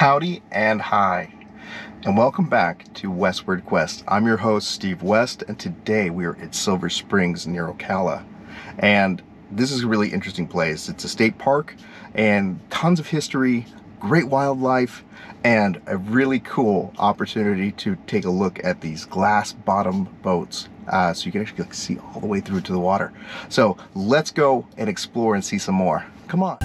Howdy and hi, and welcome back to Westward Quests. I'm your host, Steve West, and today we're at Silver Springs near Ocala. And this is a really interesting place. It's a state park and tons of history, great wildlife, and a really cool opportunity to take a look at these glass bottom boats. So you can actually see all the way through to the water. So let's go and explore and see some more. Come on.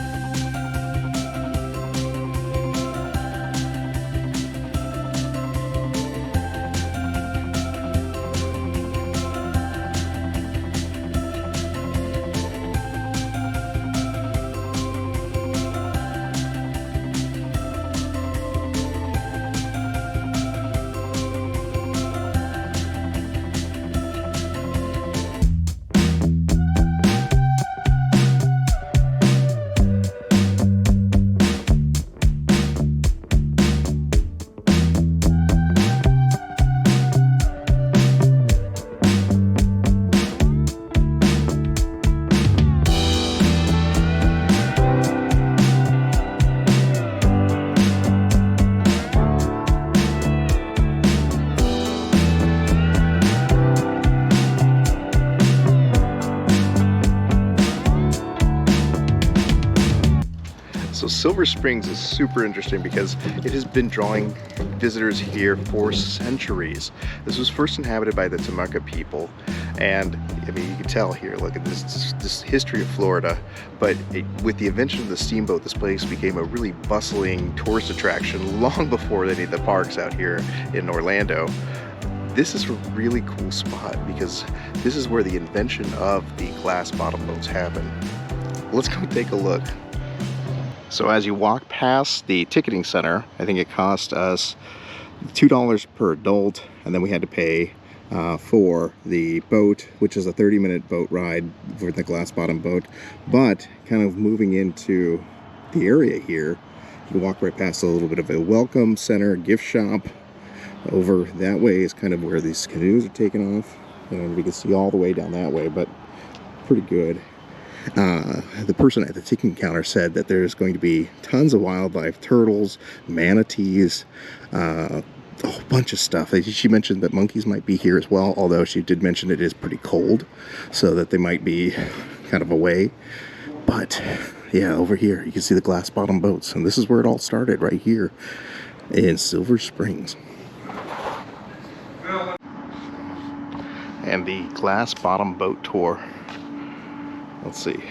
So Silver Springs is super interesting because it has been drawing visitors here for centuries. This was first inhabited by the Temecula people, and I mean, you can tell here, look at this history of Florida, but with the invention of the steamboat, this place became a really bustling tourist attraction long before any of the parks out here in Orlando. This is a really cool spot because this is where the invention of the glass bottom boats happened. Let's go take a look. So as you walk past the ticketing center, I think it cost us $2 per adult, and then we had to pay for the boat, which is a 30-minute boat ride for the glass bottom boat. But kind of moving into the area here, you walk right past a little bit of a welcome center, gift shop. Over that way is kind of where these canoes are taken off, and we can see all the way down that way, but pretty good. The person at the ticketing counter said that there's going to be tons of wildlife, turtles, manatees, a whole bunch of stuff. She mentioned that monkeys might be here as well, although she did mention it is pretty cold, so that they might be kind of away. But yeah, over here you can see the glass bottom boats, and this is where it all started, right here in Silver Springs. And the glass bottom boat tour. Let's see.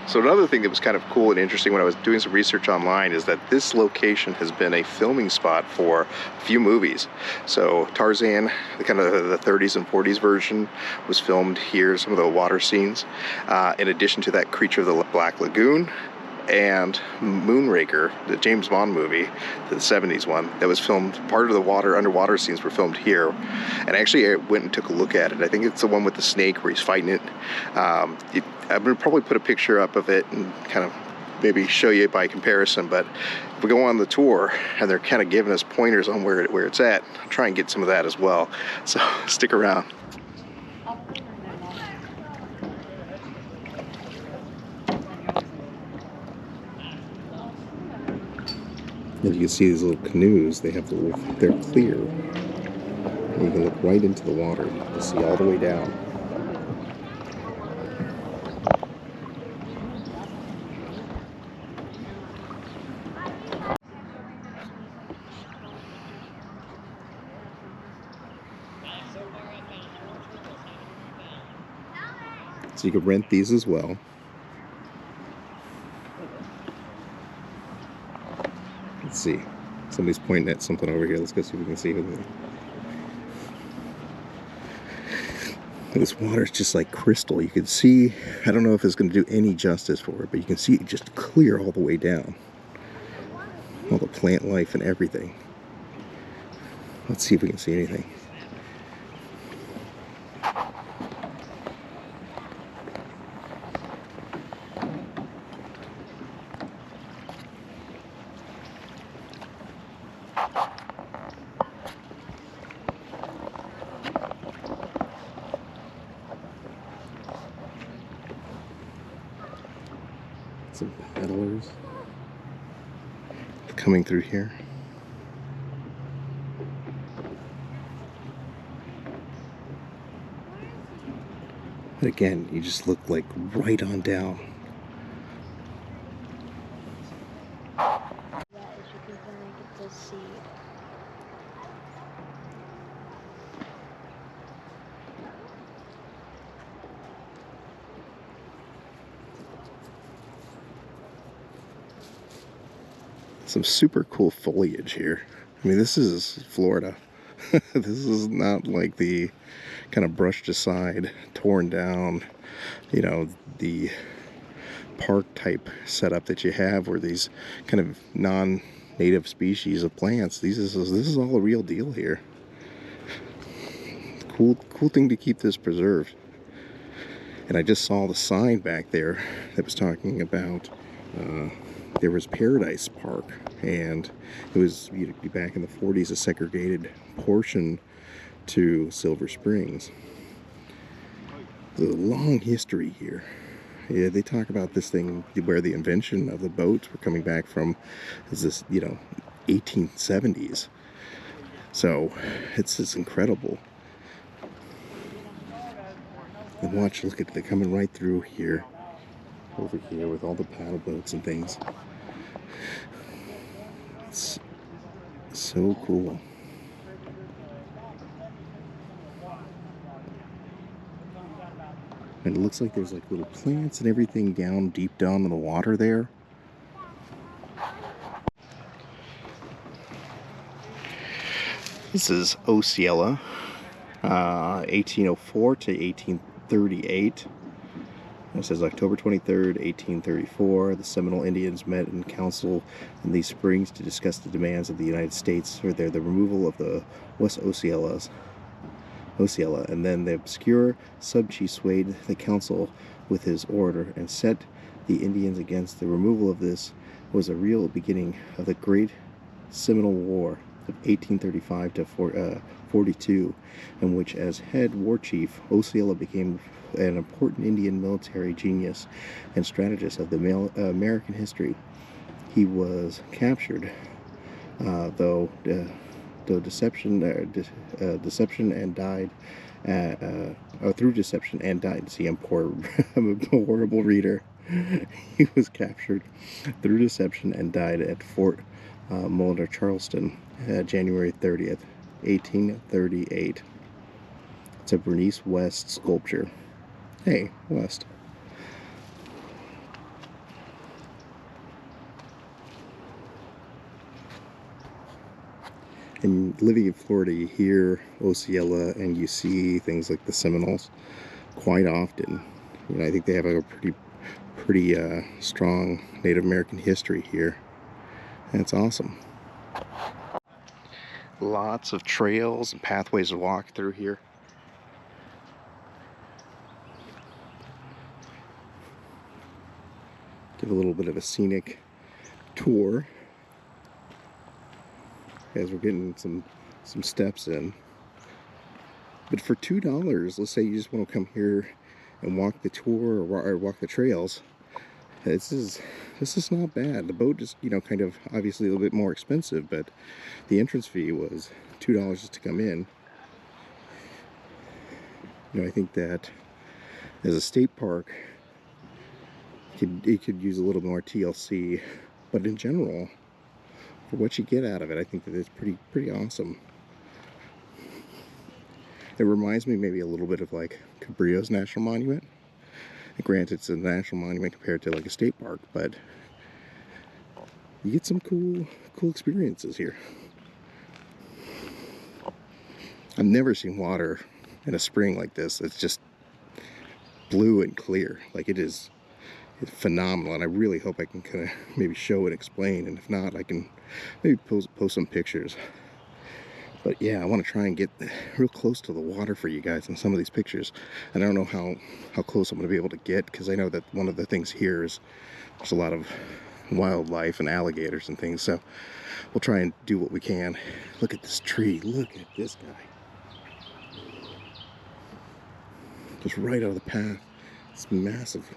So another thing that was kind of cool and interesting when I was doing some research online is that this location has been a filming spot for a few movies. So Tarzan, the kind of the 30s and 40s version, was filmed here, some of the water scenes. In addition to that, Creature of the Black Lagoon and Moonraker, the James Bond movie, the 70s one, that was filmed, part of the underwater scenes were filmed here. And actually I went and took a look at it. I think it's the one with the snake where he's fighting it. I'm going to probably put a picture up of it and kind of maybe show you by comparison, but if we go on the tour and they're kind of giving us pointers on where it's at, I'll try and get some of that as well. So stick around. As you can see, these little canoes, they're clear. And you can look right into the water. You can see all the way down. So you can rent these as well. Let's see. Somebody's pointing at something over here. Let's go see if we can see it. This water is just like crystal. You can see, I don't know if it's going to do any justice for it, but you can see it just clear all the way down. All the plant life and everything. Let's see if we can see anything. Some paddlers coming through here. But again, you just look like right on down. That is you can finally get the seed. Some super cool foliage here. I mean, this is Florida. This is not like the kind of brushed aside, torn down, you know, the park type setup that you have where these kind of non-native species of plants, this is all a real deal here. Cool thing to keep this preserved. And I just saw the sign back there that was talking about there was Paradise Park, and it was back in the 40s a segregated portion to Silver Springs. There's a long history here. Yeah, they talk about this thing where the invention of the boats were coming back from is this, 1870s. So it's incredible. And watch, look at, they're coming right through here, over here with all the paddle boats and things. It's so cool. And it looks like there's like little plants and everything deep down in the water there. This is Osceola, 1804 to 1838. It says October 23rd, 1834, the Seminole Indians met in council in these springs to discuss the demands of the United States for the removal of the West Osceola, and then the obscure sub-chief swayed the council with his order and set the Indians against the removal of this was a real beginning of the Great Seminole War of 1835 to 42, in which as head war chief, Osceola became an important Indian military genius and strategist of the American history. He was captured, though deception and died through deception and died. See, I'm poor. I'm a horrible reader. He was captured through deception and died at Fort Mulner, Charleston, January 30th, 1838. It's a Bernice West sculpture. Hey, West. And living in Florida, you hear Osceola and you see things like the Seminoles quite often. I think they have a pretty strong Native American history here, and it's awesome. Lots of trails and pathways to walk through here. Give a little bit of a scenic tour as we're getting some steps in. But for $2, let's say you just want to come here and walk the tour or walk the trails, this is not bad. The boat is, kind of obviously a little bit more expensive, but the entrance fee was $2 just to come in. I think that as a state park, it could use a little more TLC, but in general, for what you get out of it, I think that it's pretty awesome. It reminds me maybe a little bit of like Cabrillo's National Monument. And granted, it's a national monument compared to like a state park, but you get some cool experiences here. I've never seen water in a spring like this. It's just blue and clear. Like it's phenomenal, and I really hope I can kind of maybe show and explain, and if not, I can maybe post some pictures. But yeah, I want to try and get real close to the water for you guys in some of these pictures. And I don't know how close I'm going to be able to get, because I know that one of the things here is there's a lot of wildlife and alligators and things, so we'll try and do what we can. Look at this tree. Look at this guy. Just right out of the path. It's massive.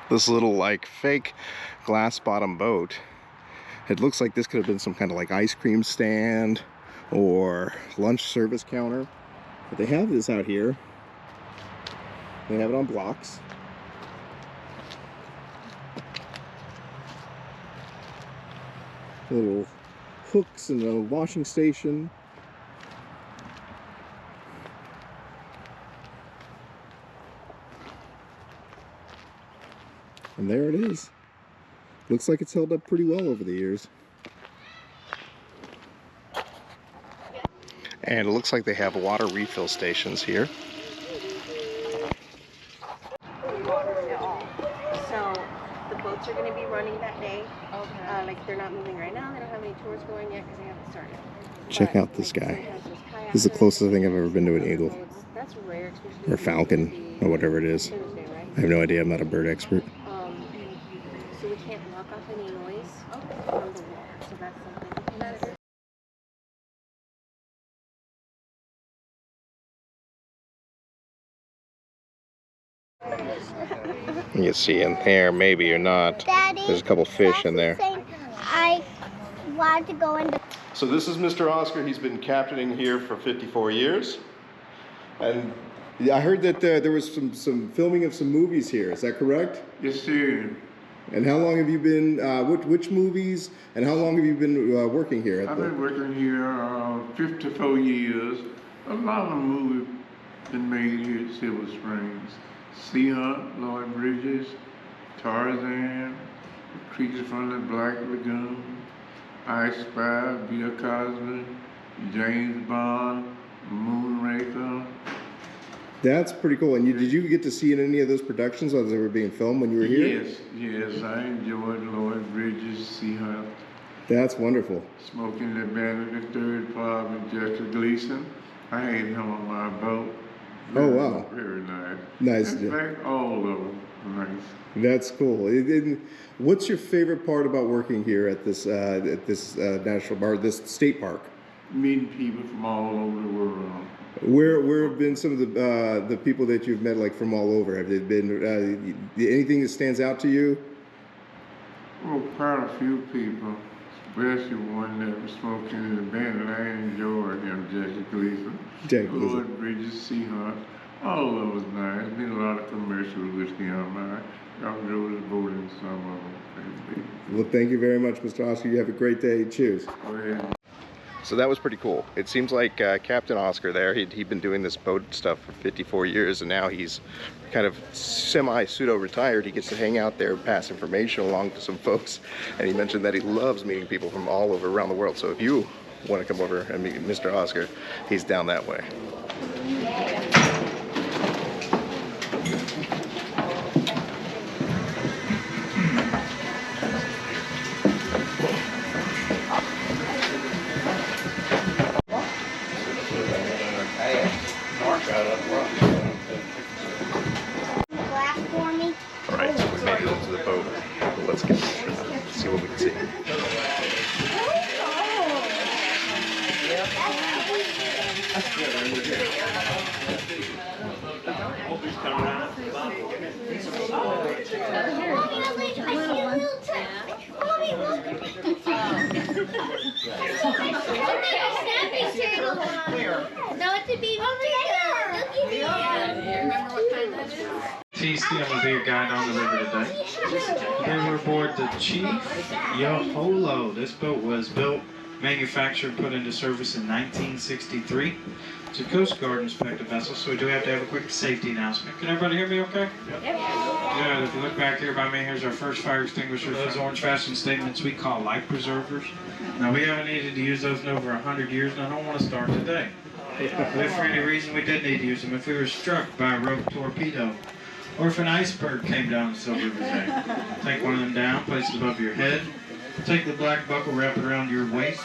This little like fake glass bottom boat, it looks like this could have been some kind of like ice cream stand or lunch service counter, but they have this out here. They have it on blocks. Little hooks and a washing station. And there it is. Looks like it's held up pretty well over the years. And it looks like they have water refill stations here. So the boats are going to be running that day. Okay. Like they're not moving right now. They don't have any tours going yet because they haven't started. Check out this guy. This is the closest I think I've ever been to an eagle. That's rare, especially Or falcon, or whatever it is. Thursday, right? I have no idea, I'm not a bird expert. So we can't block off any noise from the water. So that's something. You can see in there, maybe or not. Daddy, There's a couple fish in there. I wanted to go in the... So this is Mr. Oscar. He's been captaining here for 54 years. And I heard that there was some filming of some movies here. Is that correct? Yes, sir. And how long have you been, which movies, and how long have you been working here? At I've been working here 54 years. A lot of movies been made here at Silver Springs. Sea Hunt, Lloyd Bridges, Tarzan, Creatures from the Black Lagoon, I Spy, Bill Cosby, James Bond, Moonraker. That's pretty cool. And did you get to see in any of those productions as they were being filmed when you were here? Yes, I enjoyed Lloyd Bridges, Sea Hunt. That's wonderful. Smoking the Bandit, the Third Part with Jackie Gleason. I had him on my boat. Oh, wow. Very nice. Nice. In fact, all of them nice. That's cool. What's your favorite part about working here at this national park, this state park? Meeting people from all over the world. Where have been some of the people that you've met, like from all over? Have they been anything that stands out to you? Well, quite a few people, especially one that was smoking in the band, and I enjoyed him, Jackie Gleason. Jackie Gleason. Lloyd Bridges, Sea Hunt. All of them was nice. Been a lot of commercials with him. I enjoyed the boat in some of them. Well, thank you very much, Mr. Oscar. You have a great day. Cheers. Go ahead. So that was pretty cool. It seems like Captain Oscar there, he'd been doing this boat stuff for 54 years, and now he's kind of semi-pseudo-retired. He gets to hang out there, pass information along to some folks, and he mentioned that he loves meeting people from all over around the world. So if you want to come over and meet Mr. Oscar, he's down that way. glass for me. All right, so we made it into the boat. Let's get see what we can see. No, it's a baby turtle. TC, I'm gonna be your guide on the river today. Today we're aboard the Chief Yoholo. This boat was built, manufactured, put into service in 1963. It's a Coast Guard inspected vessel, so we do have to have a quick safety announcement. Can everybody hear me okay? Yep. Good. If you look back here by me, here's our first fire extinguisher. Those orange fastened statements we call life preservers. Now, we haven't needed to use those in over 100 years, and I don't want to start today. But if for any reason we did need to use them, if we were struck by a rogue torpedo, Or if an iceberg came down the Silver River, take one of them down, place it above your head, take the black buckle, wrap it around your waist.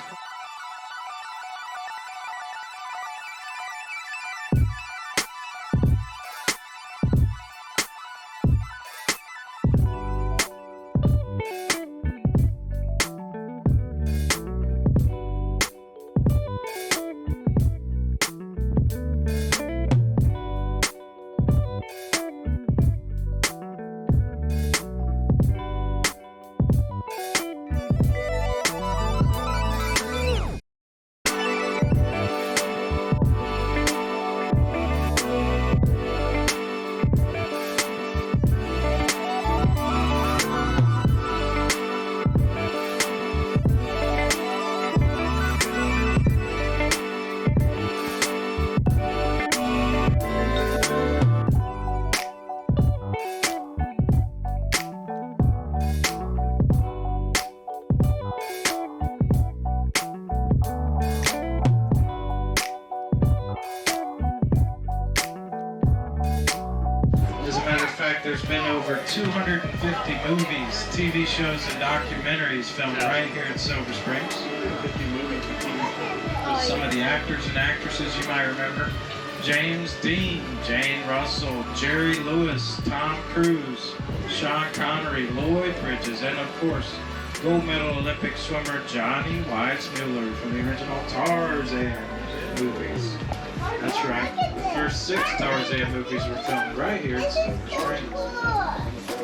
There's been over 250 movies, TV shows, and documentaries filmed right here in Silver Springs. Some of the actors and actresses you might remember: James Dean, Jane Russell, Jerry Lewis, Tom Cruise, Sean Connery, Lloyd Bridges, and of course, gold medal Olympic swimmer Johnny Weissmuller from the original Tarzan movies. That's right. The first 6 Tarzan movies were filmed right here in Silver Springs.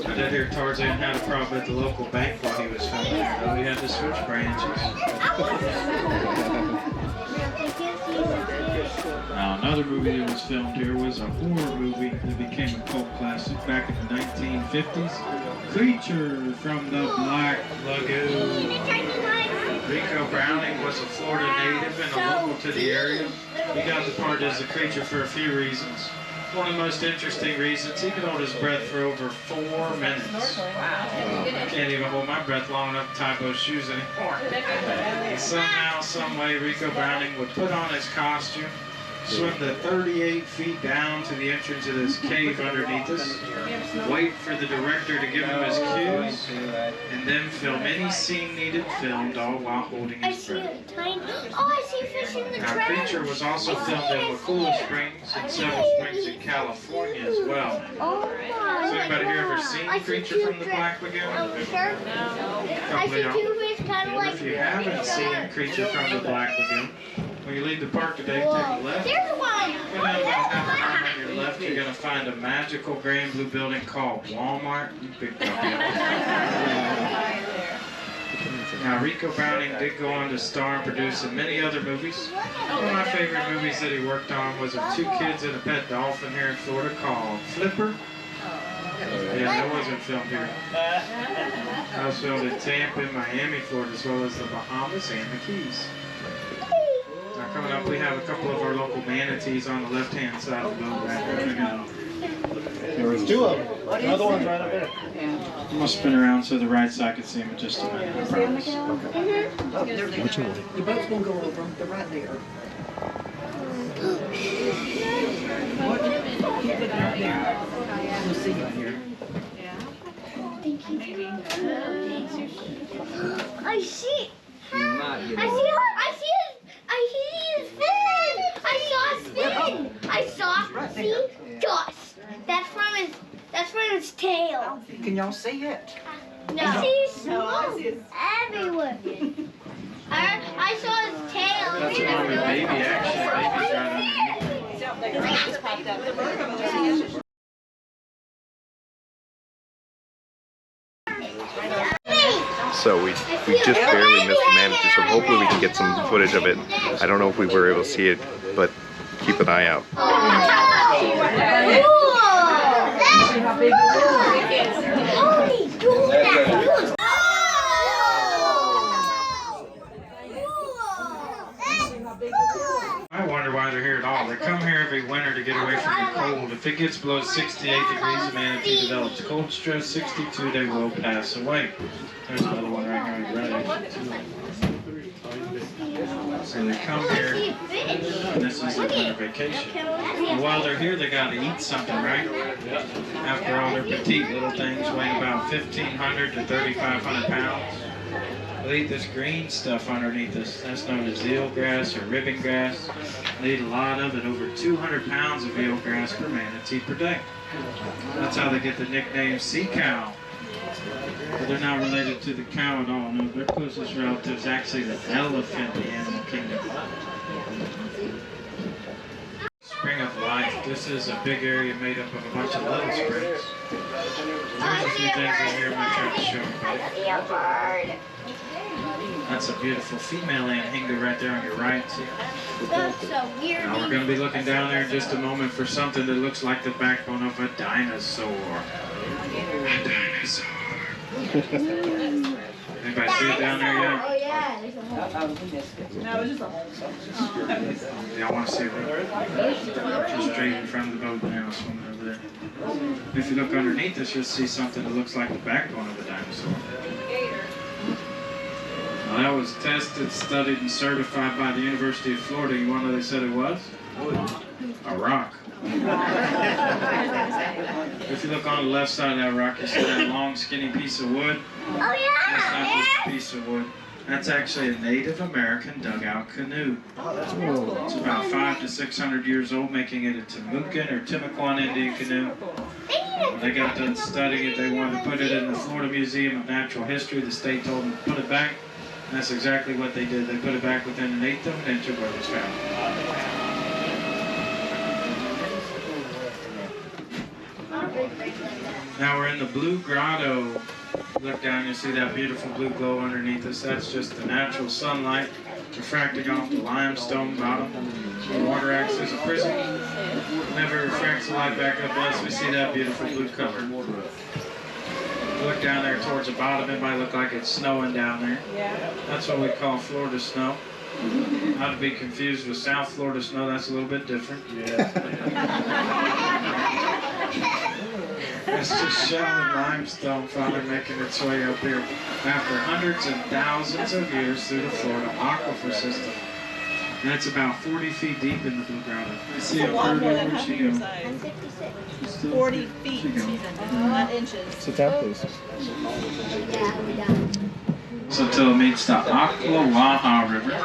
I did hear Tarzan had a problem at the local bank while he was filming, so he had to switch branches. Now, another movie that was filmed here was a horror movie that became a cult classic back in the 1950s. Creature from the Black Lagoon. Rico Browning was a Florida native and a local to the area. He got the part as a creature for a few reasons. One of the most interesting reasons, he could hold his breath for over 4 minutes. I can't even hold my breath long enough to tie both shoes anymore. And somehow, some way, Rico Browning would put on his costume, swim the 38 feet down to the entrance of this cave underneath us, wait for the director to give him his cues, and then film any scene needed filmed, all while holding his breath. I see fish in the Now, Creature was also filmed in Wakula Springs and several springs in California as well. Has anybody here ever seen Creature from the Black Lagoon? I see 2 fish kind of like. If you haven't seen Creature from the Black Lagoon, when you leave the park today, take a left. There's one. Go down about half a mile on your left, you're going to find a magical gray and blue building called Walmart. You picked up Now, Rico Browning did go on to star and produce in many other movies. One of my favorite movies that he worked on was of 2 kids and a pet dolphin here in Florida called Flipper. Yeah, that wasn't filmed here. That was filmed in Tampa and Miami, Florida, as well as the Bahamas and the Keys. Now, coming up, we have a couple of our local manatees on the left-hand side of the boat right there. There was 2 of them. The other one's right up there. I'm going to spin around so the right side can see them in just a minute. I promise. Which one? The boat's going to go over them. They're right there. What? Keep looking right there. You'll see them here. I see. I see his fin. I saw his fin. I saw. See, dust. That's from his tail. Can y'all see it? No. I see smoke everywhere. I saw his tail. That's wrong with baby action. Baby's right underneath. So we just barely missed the manatee, so hopefully we can get some footage of it. I don't know if we were able to see it, but keep an eye out. See how big it is? I wonder why they're here at all. They come here every winter to get away from the cold. If it gets below 68 degrees, the manatee develops cold stress. 62, they will pass away. There's another one right here. Right. So they come here, and this is their vacation. And while they're here, they got to eat something, right? After all, they're petite little things weighing about 1,500 to 3,500 pounds. They eat this green stuff underneath this. That's known as eelgrass or ribbon grass. They eat a lot of it, over 200 pounds of eelgrass per manatee per day. That's how they get the nickname sea cow. But they're not related to the cow at all. No, their closest relative is actually the elephant in the animal kingdom. Spring of Life. This is a big area made up of a bunch of little springs. There's a few things in here I'm going to try to show you. That's a beautiful female anhinga right there on your right. See? That's so weird. Now we're going to be looking down there in just a moment for something that looks like the backbone of a dinosaur. A dinosaur. Anybody see it down there yet? Oh yeah, there's a whole. No, it's just a hole. Y'all want to see it? Just straight in front of the boat now, swimming over there. If you look underneath this, you'll see something that looks like the backbone of a dinosaur. Now that was tested, studied, and certified by the University of Florida. You want to know what they said it was? A rock. If you look on the left side of that rock, you see that long, skinny piece of wood? Oh That's yeah. not just a piece of wood. That's actually a Native American dugout canoe. It's about 500 to 600 years old, making it a Timucuan or Timucuan Indian canoe. When they got done studying it, they wanted to put it in the Florida Museum of Natural History. The state told them to put it back. And that's exactly what they did. They put it back within an eighth of an inch of where it was found. Now we're in the Blue Grotto. Look down, you see that beautiful blue glow underneath us. That's just the natural sunlight refracting off the limestone bottom. The water acts as a prism. Never refracts the light back up unless we see that beautiful blue color. Look down there towards the bottom, it might look like it's snowing down there. That's what we call Florida snow. Not to be confused with South Florida snow, that's a little bit different. It's just shell and limestone finally making its way up here after hundreds and thousands of years through the Florida aquifer system. And it's about 40 feet deep in the Blue Grotto. You see It's a lot more than where half she your goes. size. 56. 40 feet, not inches. Sit down, please. So until it meets the Ocklawaha River. The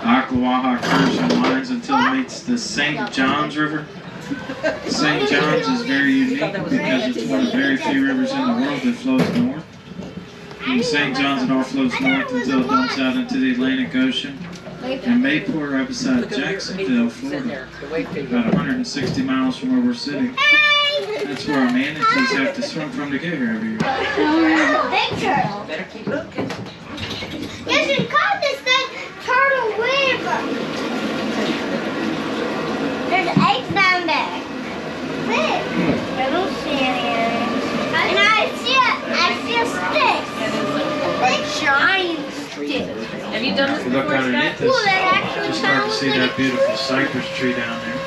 Ocklawaha curves and winds until it meets the St. Johns River. St. Johns is very unique because it's one of the very few rivers in the world that flows north. And St. Johns it all flows north until it dumps out into the Atlantic Ocean. And Mayport, right beside Jacksonville, Florida, about 160 miles from where we're sitting. That's where our manatees have to swim from to get here every year. Big turtle. Better keep looking. You should call this thing Turtle River. There's eggs down there. Big. I don't see any. And I see a stick. Big giant stick. Have you done this If you look before, underneath Scott? this, Ooh, that actually you start to see that beautiful cypress tree down there.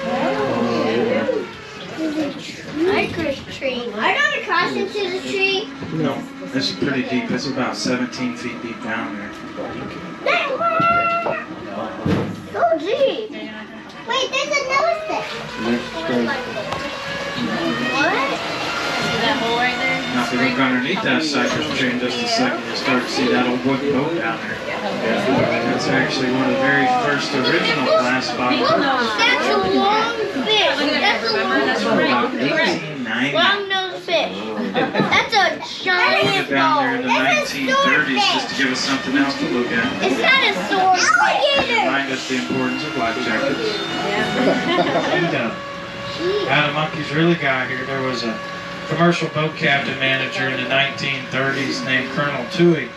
Cypress tree. I don't cross into the tree. No, this is pretty deep. It's about 17 feet deep down there. So deep. Wait, there's another stick. What? See that hole right there? Now if you look underneath that cypress tree in just a second, you'll start to see that old wooden boat down there. That's actually one of the very first original glass bottles. That's a long fish. That's a From about long 1890. long-nosed fish. That's a giant Down there in bone. the That's a 1930s just to swordfish. give us something else to look at. It's not a swordfish. Remind us the importance of life jackets. And how the monkeys really got here, there was a commercial boat captain manager in the 1930s named Colonel Toohey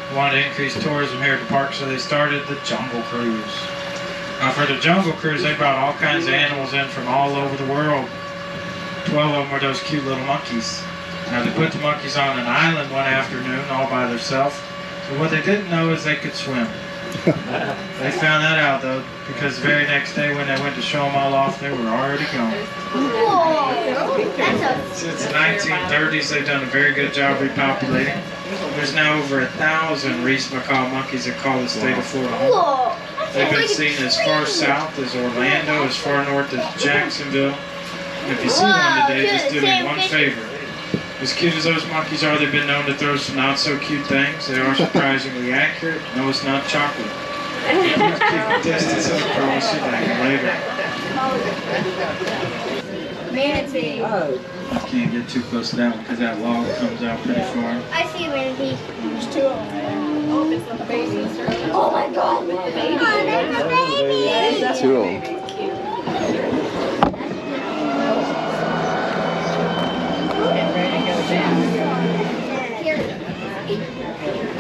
who wanted to increase tourism here at the park, so they started the Jungle Cruise. Now for the Jungle Cruise, they brought all kinds of animals in from all over the world. 12 of them were those cute little monkeys. Now they put the monkeys on an island one afternoon all by themselves. So what they didn't know is they could swim. They found that out though, because the very next day when they went to show them all off, they were already gone. Whoa. That's a Since the 1930s, they've done a very good job repopulating. There's now over 1,000 Reese macaw monkeys that call the state of Florida home. Whoa. They've been seen as far south as Orlando, as far north as Jacksonville. And if you see one today, just do me one favor. As cute as those monkeys are, they've been known to throw some not so cute things. They are surprisingly accurate. No, it's not chocolate. Keep a distance, I promise you that. Later. Manatee. You can't get too close to that one because that log comes out pretty far. I see a manatee. There's two of them. Oh, it's the baby. Oh my god. Oh, there's a baby. Two of them.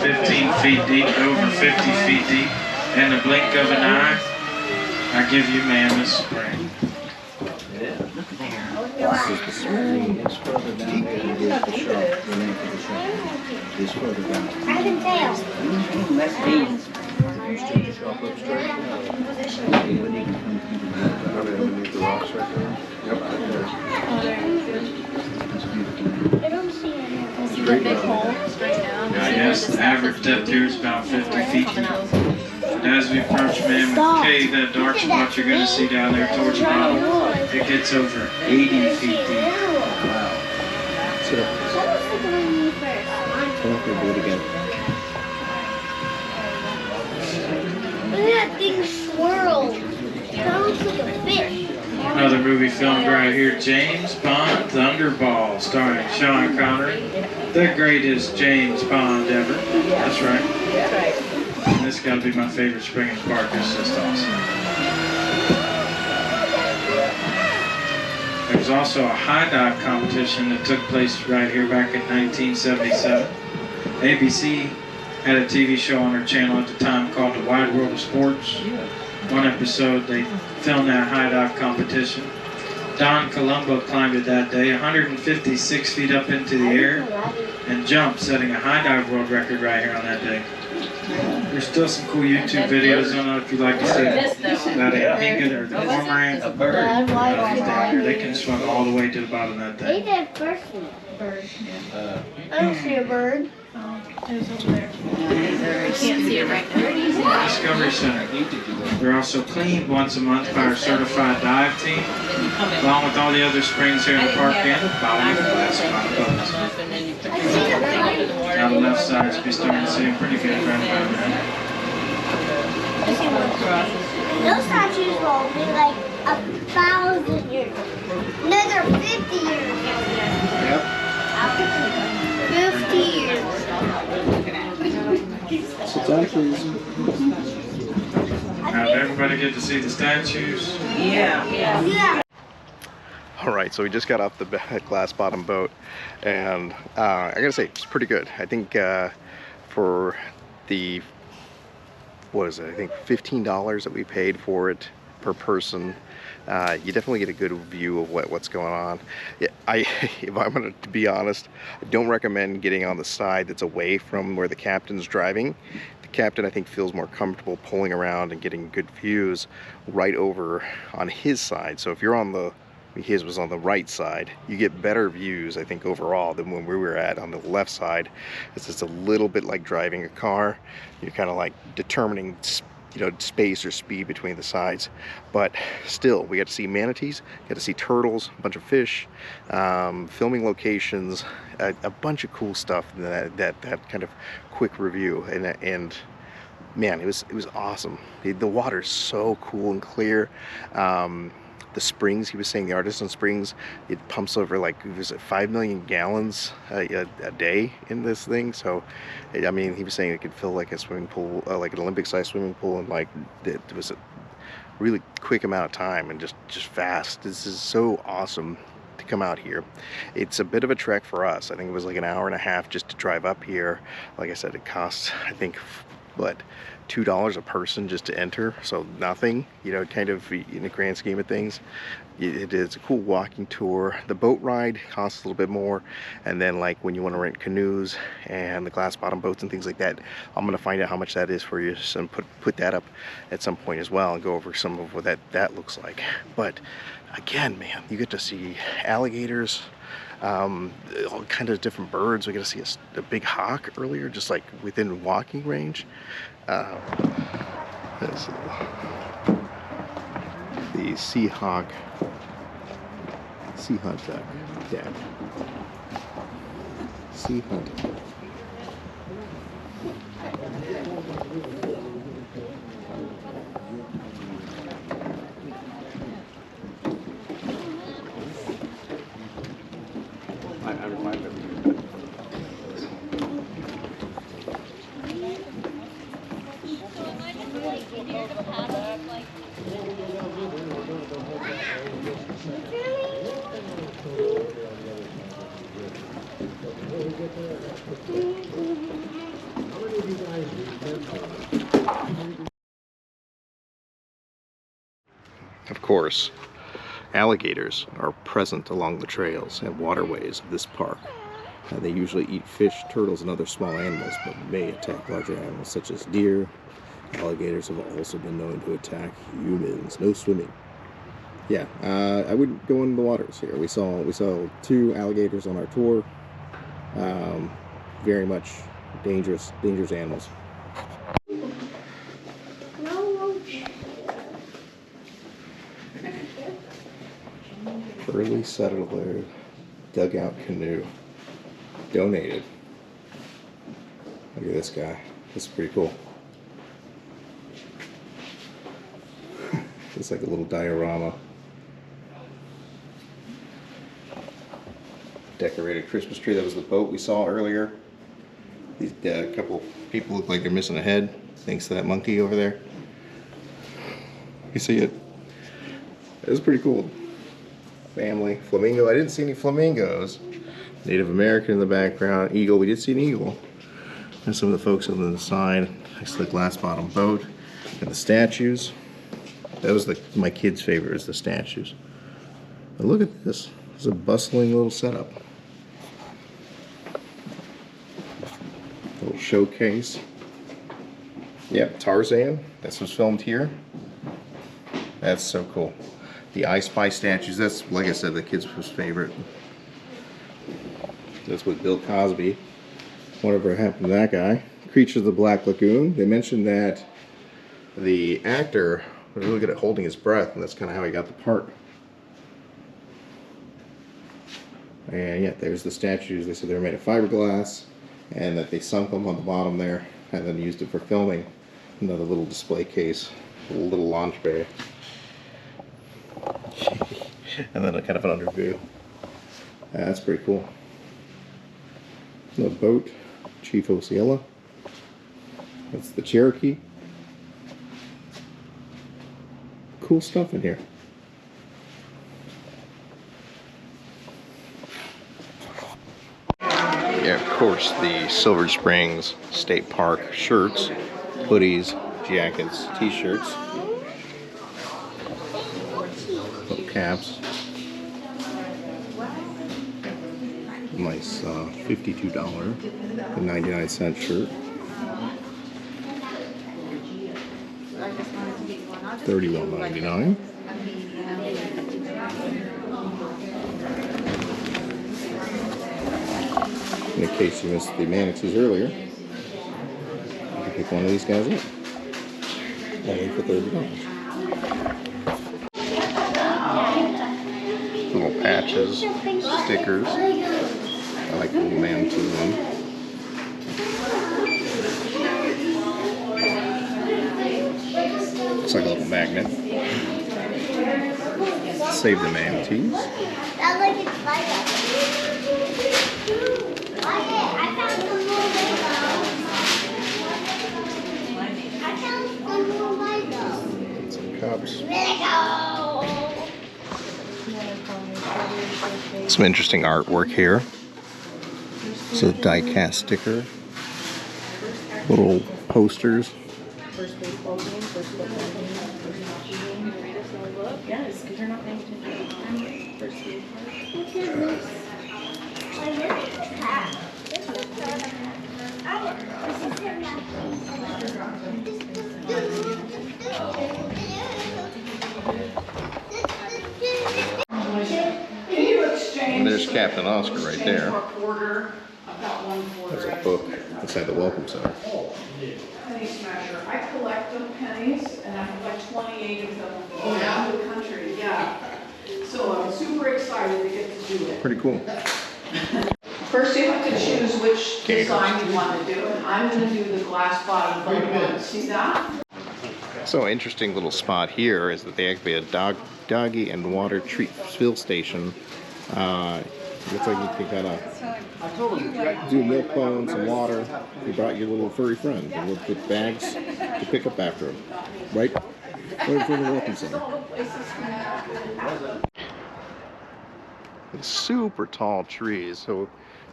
15 feet deep, over 50 feet deep. In the blink of an eye, I give you Mammoth Spring. This is the spring. It's further down there. It is the shop. The name of the shop. It's further down. I can tell. If you stick the shop up straight, you wouldn't even come through the Underneath the rocks right there. Yep, right there. It's beautiful. I don't see it. See the big hole straight down. Yes, the average depth here is about 50 feet deep. And as we approach Mammoth Cave, that dark spot you're going to see down there towards the bottom, it gets over 80 feet deep. Wow. Sit up. Come up here, do it again. Look at that thing swirl. That looks like a fish. Another movie filmed right here, James Bond Thunderball, starring Sean Connery, the greatest James Bond ever. That's right. That's right. And this got to be my favorite spring in the park. It's just awesome. There was also a high dive competition that took place right here back in 1977. ABC had a TV show on their channel at the time called The Wide World of Sports. One episode, they filmed that high dive competition. Don Colombo climbed it that day, 156 feet up into the air, and jumped, setting a high dive world record right here on that day. There's still some cool YouTube videos. I don't know if you'd like to see that Anhinga or the cormorant. Down here, they can swim all the way to the bottom of that They thing. did first. I don't see a bird. There's over there. You can't see it right there. Discovery Center. They're also cleaned once a month by our certified dive team, along with all the other springs here in the park and the bottom of the glass bottom boats. Now the left side should be starting to see pretty good right about now. Those statues will be like 1,000 years. No, they're 50 years. Yep. 50 years. Sit down, please. Now did everybody get to see the statues? Yeah. All right, so we just got off the glass bottom boat, and I gotta say, it's pretty good. I think for the, what is it, I think $15 that we paid for it per person, you definitely get a good view of what's going on. Yeah, if I'm gonna be honest, I don't recommend getting on the side that's away from where the captain's driving. The captain, I think, feels more comfortable pulling around and getting good views right over on his side. So if you're on the, his was on the right side, you get better views, I think, overall than when we were at on the left side. It's just a little bit like driving a car. You're kind of like determining, you know, space or speed between the sides. But still, we got to see manatees, got to see turtles, a bunch of fish, filming locations, a bunch of cool stuff. That kind of quick review, and man, it was awesome. The water's so cool and clear. The springs, he was saying, the Artisan Springs, it pumps over like, was it 5 million gallons a day in this thing. So I mean, he was saying it could fill like a swimming pool, like an Olympic-sized swimming pool, and like it was a really quick amount of time and just fast. This is so awesome to come out here. It's a bit of a trek for us. I think it was like an hour and a half just to drive up here. Like I said, it costs, I think, what, $2 a person just to enter, so nothing, you know, kind of in the grand scheme of things. It is a cool walking tour. The boat ride costs a little bit more, and then like when you want to rent canoes and the glass bottom boats and things like that, I'm gonna find out how much that is for you and put that up at some point as well and go over some of what that looks like. But again, man, you get to see alligators, all kind of different birds. We got to see a big hawk earlier, just like within walking range. This, the sea hunt deck. Sea hunt. Of course, alligators are present along the trails and waterways of this park. They usually eat fish, turtles, and other small animals, but may attack larger animals such as deer. Alligators have also been known to attack humans. No swimming. Yeah, I wouldn't go in the waters here. We saw 2 alligators on our tour. Very much dangerous animals. Early settler dugout canoe. Donated. Look at this guy. This is pretty cool. It's like a little diorama. Decorated Christmas tree. That was the boat we saw earlier. These couple people look like they're missing a head, thanks to that monkey over there. You see it? It was pretty cool. Family. Flamingo. I didn't see any flamingos. Native American in the background. Eagle. We did see an eagle. And some of the folks on the side next to the glass bottom boat. And the statues. That was my kid's favorite, is the statues. But look at this. It's a bustling little setup. Little showcase. Yep, Tarzan. This was filmed here. That's so cool. The I Spy statues, that's, like I said, the kids' favorite. That's with Bill Cosby. Whatever happened to that guy. Creature of the Black Lagoon. They mentioned that the actor was really good at holding his breath, and that's kind of how he got the part. And yeah, there's the statues. They said they were made of fiberglass, and that they sunk them on the bottom there, and then used it for filming. Another little display case, a little launch bay. And then a kind of an under view. That's pretty cool. The boat, Chief Osceola. That's the Cherokee. Cool stuff in here. Yeah, of course, the Silver Springs State Park shirts, hoodies, jackets, t-shirts, little caps. Nice $52.99 shirt. $31.99. In case you missed the Manatees earlier, you can pick one of these guys up. Only for $30. Little patches, stickers. I like the little Manatee one. Looks like a little magnet. Save the Manatees. Some cups. Some interesting artwork here. It's a die-cast sticker. Little posters. Yes, because you're not paying attention to the first week. And there's Captain Oscar right there. Quarter, about 1/4. There's a book inside the Welcome Center. Penny smasher. I collect the pennies, and I have like 28 of them around the country. Yeah. So I'm super excited to get to do it. Pretty cool. First, you have to choose which design you want to do, and I'm going to do the glass bottom boat one. See that? So interesting little spot here is that they actually have a doggy and water treat fill station. Looks like you can kind of do milk bone, some water. You brought your little furry friend and with bags to pick up after him. Right in front of the Welcome Center. It's super tall trees, so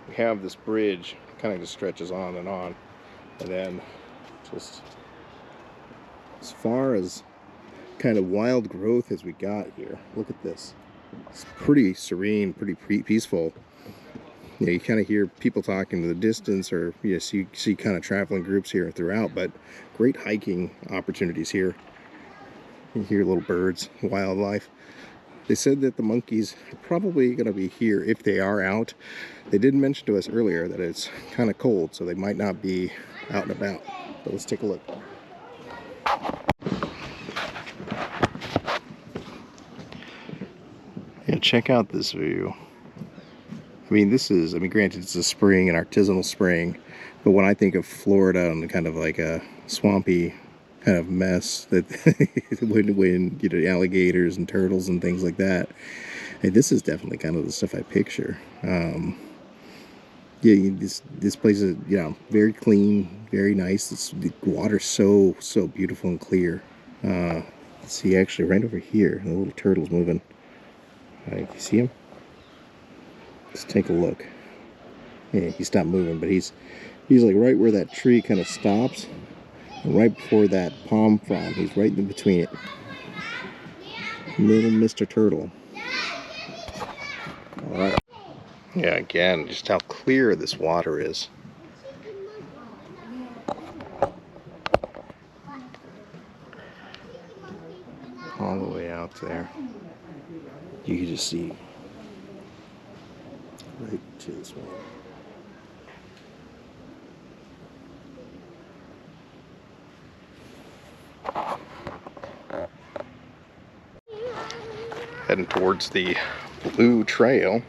we have this bridge kind of just stretches on, and then just as far as kind of wild growth as we got here. Look at this. It's pretty serene, pretty peaceful. You know, you kind of hear people talking to the distance, or you see kind of traveling groups here throughout, but great hiking opportunities here. You hear little birds, wildlife. They said that the monkeys are probably going to be here if they are out. They did mention to us earlier that it's kind of cold, so they might not be out and about. But let's take a look. Yeah, check out this view. I mean, granted it's a spring, an artisanal spring, but when I think of Florida and kind of like a swampy kind of mess that when you know, alligators and turtles and things like that, hey, this is definitely kind of the stuff I picture. Yeah, this place is, you know, very clean, very nice. The water's so beautiful and clear. Let's see, actually, right over here, the little turtle's moving. You see him? Let's take a look. Yeah, he stopped moving, but he's like right where that tree kind of stops, and right before that palm frond. He's right in between it. Little Mr. Turtle. All right. Yeah, again, just how clear this water is. All the way out there. You can just see right to this one. Heading towards the Blue Trail.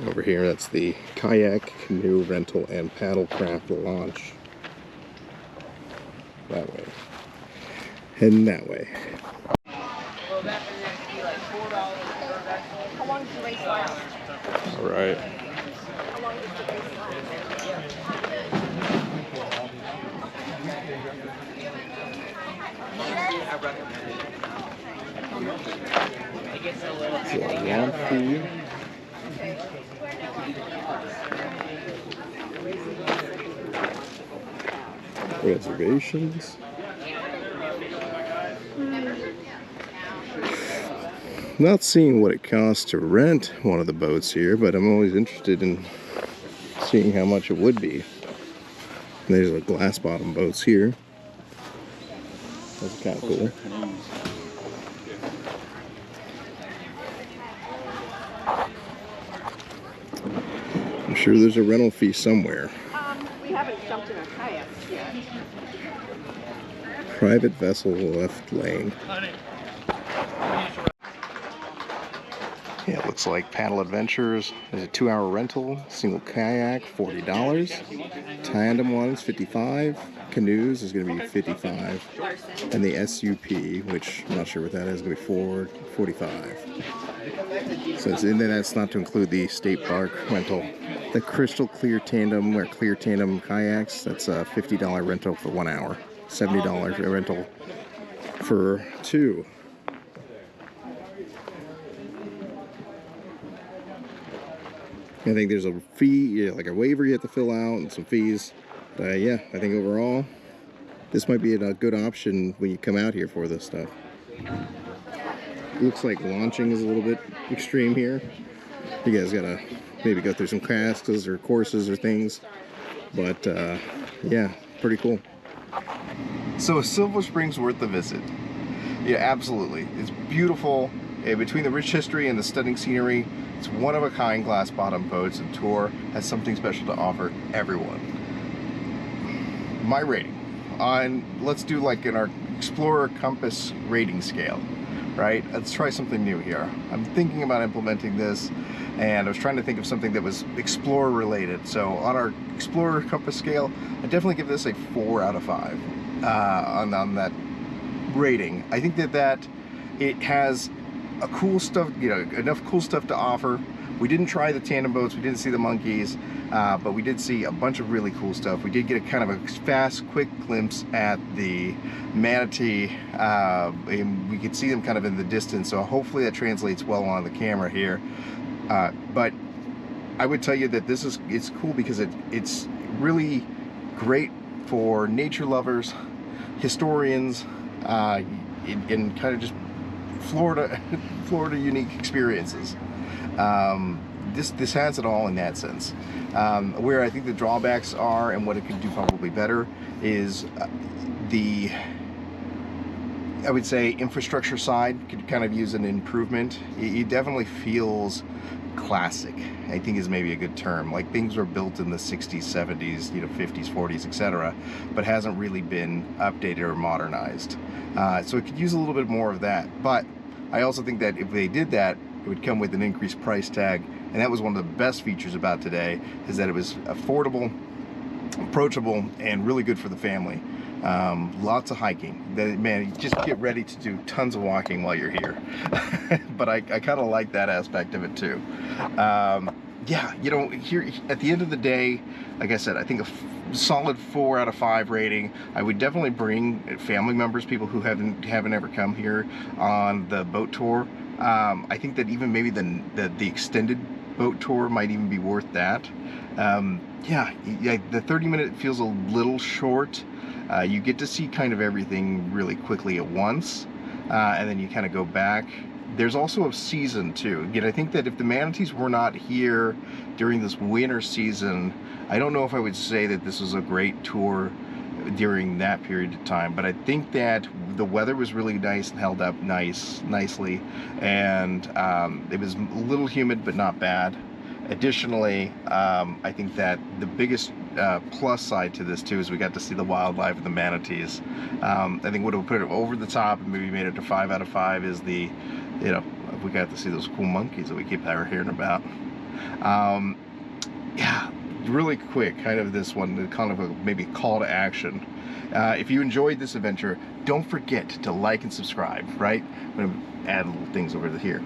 Over here, that's the kayak, canoe rental, and paddlecraft launch. That way. Heading that way. How long does the race last? All right. How long does the race So, launch fee. Reservations. Not seeing what it costs to rent one of the boats here, but I'm always interested in seeing how much it would be. There's a glass bottom boats here. That's kind of cool. I'm sure there's a rental fee somewhere. We haven't jumped in our kayaks yet. Private vessel left lane. Yeah, it looks like Paddle Adventures is a 2-hour rental, single kayak $40, tandem ones $55, canoes is going to be $55, and the SUP, which I'm not sure what that is, going to be $45. So and then that's not to include the state park rental. The crystal clear tandem or clear tandem kayaks, that's a $50 rental for 1 hour, $70 rental for 2. I think there's a fee, like a waiver you have to fill out and some fees. Yeah, I think overall, this might be a good option when you come out here for this stuff. It looks like launching is a little bit extreme here. You guys gotta maybe go through some classes or courses or things. But yeah, pretty cool. So is Silver Springs worth the visit? Yeah, absolutely. It's beautiful. Between the rich history and the stunning scenery, It's one-of-a-kind glass-bottom boats, and tour has something special to offer everyone. My rating on, let's do like in our Explorer Compass rating scale, right? Let's try something new here. I'm thinking about implementing this, and I was trying to think of something that was Explorer related. So on our Explorer Compass scale, I definitely give this a 4 out of 5 on that rating. I think that it has a cool stuff, you know, enough cool stuff to offer. We didn't try the tandem boats, we didn't see the monkeys, but we did see a bunch of really cool stuff. We did get a kind of a fast, quick glimpse at the Manatee, and we could see them kind of in the distance, so hopefully that translates well on the camera here. But I would tell you that it's cool because it's really great for nature lovers, historians, and kind of just Florida unique experiences. This has it all in that sense. Where I think the drawbacks are, and what it could do probably better, is I would say infrastructure side could kind of use an improvement. It definitely feels classic, I think is maybe a good term. Like things were built in the 60s, 70s, you know, 50s, 40s, etc., but hasn't really been updated or modernized. So it could use a little bit more of that. But I also think that if they did that, it would come with an increased price tag, and that was one of the best features about today, is that it was affordable, approachable, and really good for the family. Lots of hiking. Man, just get ready to do tons of walking while you're here. But I kind of like that aspect of it too. Yeah, you know, here at the end of the day, like I said, I think a solid 4 out of 5 rating. I would definitely bring family members, people who haven't ever come here on the boat tour. I think that even maybe the extended boat tour might even be worth that. Yeah, the 30-minute feels a little short. You get to see kind of everything really quickly at once, and then you kind of go back. There's also a season too. Again, I think that if the Manatees were not here during this winter season, I don't know if I would say that this was a great tour during that period of time, but I think that the weather was really nice and held up nicely, and it was a little humid but not bad. Additionally, I think that the biggest plus side to this too is we got to see the wildlife of the Manatees. I think what would put it over the top and maybe made it a 5 out of 5 is the, you know, we got to see those cool monkeys that we keep hearing about. Yeah, really quick, kind of this one, kind of a maybe call to action. If you enjoyed this adventure, don't forget to like and subscribe, right? I'm going to add little things over here.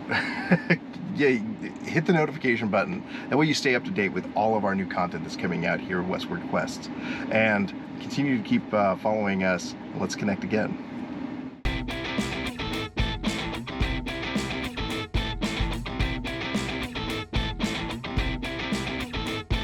Yeah, hit the notification button. That way you stay up to date with all of our new content that's coming out here at Westward Quests. And continue to keep following us. Let's connect again.